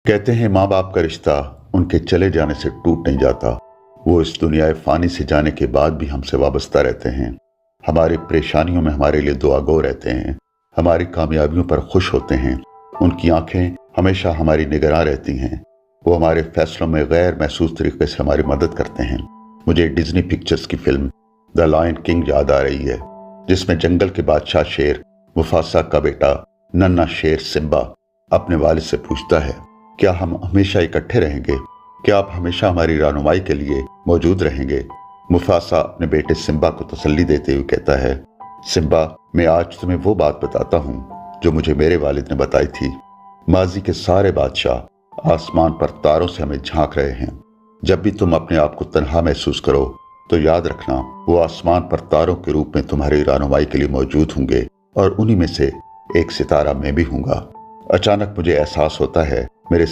कहते हैं माँ बाप का रिश्ता उनके चले जाने से टूट नहीं जाता। वो इस दुनिया फानी से जाने के बाद भी हमसे वाबस्ता रहते हैं। हमारी परेशानियों में हमारे लिए दुआगो रहते हैं, हमारी कामयाबियों पर खुश होते हैं। उनकी आंखें हमेशा हमारी निगरां रहती हैं। वो हमारे फैसलों में गैर महसूस तरीके से हमारी मदद करते हैं। मुझे डिज्नी पिक्चर्स की फिल्म द लायन किंग याद आ रही है, जिसमें जंगल के बादशाह शेर मुफासा का बेटा नन्हा शेर सिम्बा अपने वालिद से पूछता है, क्या हम हमेशा इकट्ठे रहेंगे? क्या आप हमेशा हमारी रहनुमाई के लिए मौजूद रहेंगे? मुफासा अपने बेटे सिम्बा को तसल्ली देते हुए कहता है, सिम्बा, मैं आज तुम्हें वो बात बताता हूँ जो मुझे मेरे वालिद ने बताई थी। माजी के सारे बादशाह आसमान पर तारों से हमें झांक रहे हैं। जब भी तुम अपने आप को तन्हा महसूस करो तो याद रखना, वो आसमान पर तारों के रूप में तुम्हारी रहनुमाई के लिए मौजूद होंगे और उन्हीं में से एक सितारा मैं भी हूँगा। अचानक मुझे एहसास होता है मेरे